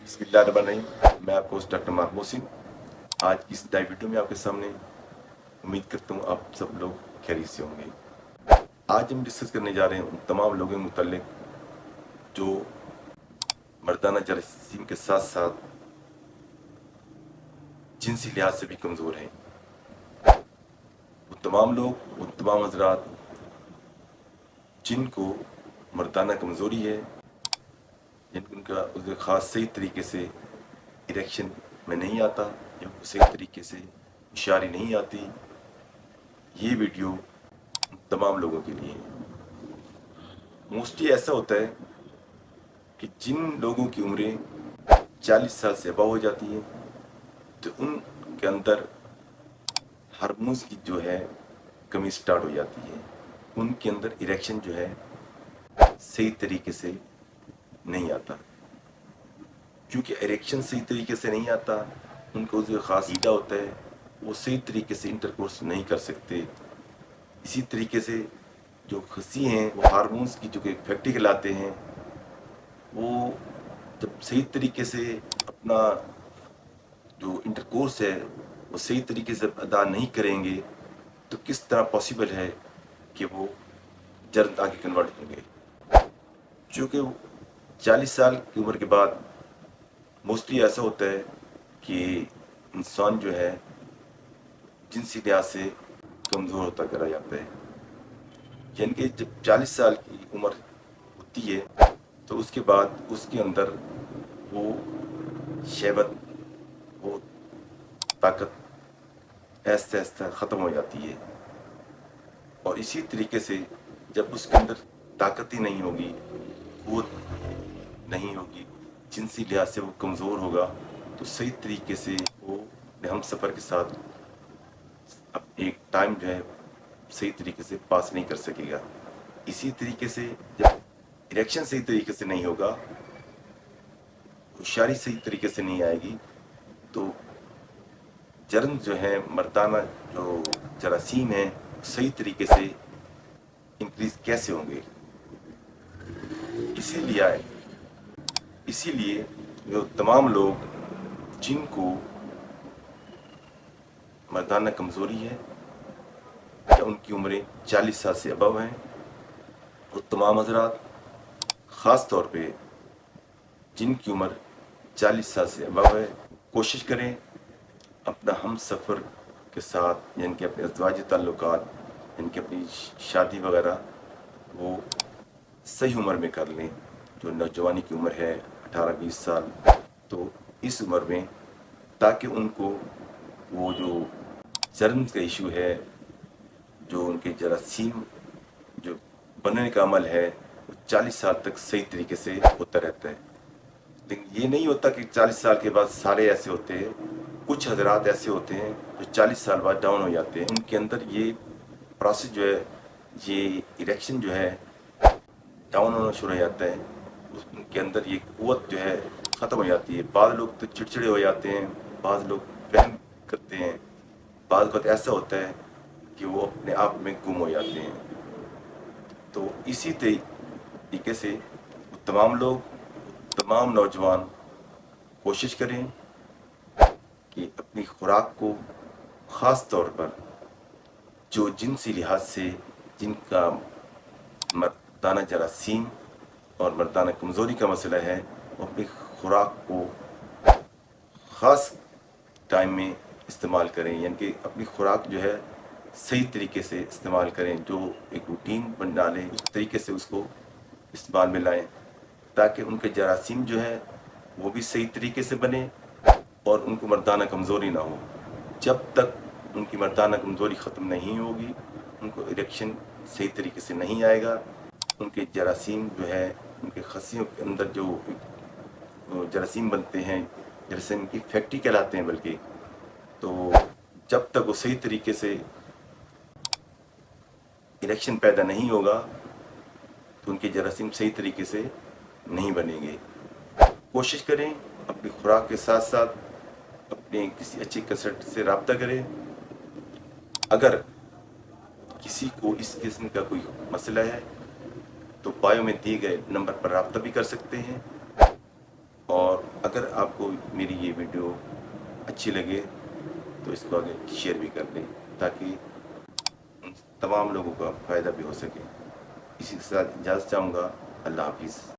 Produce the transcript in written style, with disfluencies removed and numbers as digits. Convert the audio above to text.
बिस्मिल्लाहिर्रहमानिर्रहीम। मैं आपका होस्ट डॉक्टर मार्क मोहसिन। आज इस लाइव वीडियो में आपके सामने उम्मीद करता हूँ आप सब लोग खैरियत से होंगे। आज हम डिस्कस करने जा रहे हैं उन तमाम लोगों के मुतालिक जो मर्दाना जरासीम के साथ साथ जिनसी लिहाज से भी कमज़ोर हैं। वो तमाम लोग, उन तमाम हजरात जिनको मर्दाना कमज़ोरी है, जिनका उसके ख़ास सही तरीके से इरेक्शन में नहीं आता या उनको सही तरीके से होशियारी नहीं आती, ये वीडियो तमाम लोगों के लिए है। मोस्टली ऐसा होता है कि जिन लोगों की उम्रें 40 साल से अबव हो जाती है तो उनके अंदर हार्मोन्स की जो है कमी स्टार्ट हो जाती है। उनके अंदर इरेक्शन जो है सही तरीके से नहीं आता। क्योंकि इरेक्शन सही तरीके से नहीं आता, उनको जो ख़ास ईदा होता है वो सही तरीके से इंटरकोर्स नहीं कर सकते। इसी तरीके से जो खसी हैं वो हार्मोन्स की जो कि फैक्ट्री कहलाते हैं, वो जब सही तरीके से अपना जो इंटरकोर्स है वो सही तरीके से अदा नहीं करेंगे तो किस तरह पॉसिबल है कि वो जर्द आगे कन्वर्ट होंगे। क्योंकि 40 साल की उम्र के बाद मोस्टली ऐसा होता है कि इंसान जो है जिनसी लिहाज से कमज़ोर होता करा जाता है। यानी कि जब 40 साल की उम्र होती है तो उसके बाद उसके अंदर वो शहवत, वो ताकत ऐसे ऐसे ख़त्म हो जाती है। और इसी तरीके से जब उसके अंदर ताकत ही नहीं होगी, क़ुव्वत नहीं होगी, जिनसी लिहाज से वो कमज़ोर होगा, तो सही तरीके से वो हम सफ़र के साथ अब एक टाइम जो है सही तरीके से पास नहीं कर सकेगा। इसी तरीके से जब इरेक्शन सही तरीके से नहीं होगा, होशियारी सही तरीके से नहीं आएगी, तो जर्म जो है मर्दाना जो जरासीम है सही तरीके से इंक्रीज कैसे होंगे। इसीलिए जो तमाम लोग जिनको मर्दाना कमज़ोरी है या उनकी उम्रें 40 साल से अबव हैं, वो तमाम हजरात ख़ास तौर पे जिनकी उम्र 40 साल से अबव है, कोशिश करें अपना हम सफ़र के साथ यानी कि अपने अज़वाजी ताल्लुकात यानी कि अपनी शादी वगैरह वो सही उम्र में कर लें। जो नौजवानी की उम्र है 18-20 साल, तो इस उम्र में, ताकि उनको वो जो जर्म का इशू है, जो उनके जरासीम जो बनने का अमल है, वो 40 साल तक सही तरीके से होता रहता है। लेकिन ये नहीं होता कि 40 साल के बाद सारे ऐसे होते हैं। कुछ हजरात ऐसे होते हैं जो 40 साल बाद डाउन हो जाते हैं। उनके अंदर ये प्रोसेस जो है, ये इरेक्शन जो है डाउन होना शुरू हो जाता है। उनके अंदर ये क़ुव्वत जो है ख़त्म हो जाती है। बाद लोग तो चिड़चिड़े हो जाते हैं, बाद लोग वहम करते हैं, बाद वक्त ऐसा होता है कि वो अपने आप में गुम हो जाते हैं। तो इसी तरीके से तमाम लोग, तमाम नौजवान कोशिश करें कि अपनी खुराक को ख़ास तौर पर जो जिनसी लिहाज से जिनका मर्दाना जरासीम और मर्दाना कमज़ोरी का मसला है, वो अपनी खुराक को ख़ास टाइम में इस्तेमाल करें। यानी कि अपनी खुराक जो है सही तरीके से इस्तेमाल करें, जो एक रूटीन बना लें, उस तरीके से उसको इस्तेमाल में लाएँ, ताकि उनके जरासीम जो है वो भी सही तरीके से बने और उनको मर्दाना कमज़ोरी ना हो। जब तक उनकी मर्दाना कमज़ोरी ख़त्म नहीं होगी, उनको इरेक्शन सही तरीके से नहीं आएगा, उनके जरासीम जो है, उनके खसियों के अंदर जो जरासीम बनते हैं, जरासीम की फैक्ट्री कहलाते हैं बल्कि, तो जब तक वो सही तरीके से इरेक्शन पैदा नहीं होगा तो उनके जरासीम सही तरीके से नहीं बनेंगे। कोशिश करें अपनी खुराक के साथ साथ अपने किसी अच्छी कसरत से रब्ता करें। अगर किसी को इस किस्म का कोई मसला है तो बायो में दिए गए नंबर पर रब्ता भी कर सकते हैं। और اگر آپ کو میری یہ ویڈیو اچھی لگے تو اس کو آگے شیئر بھی کر دیں تاکہ تمام لوگوں کا فائدہ بھی ہو سکے. اسی کے ساتھ اجازت چاہوں گا. اللہ حافظ.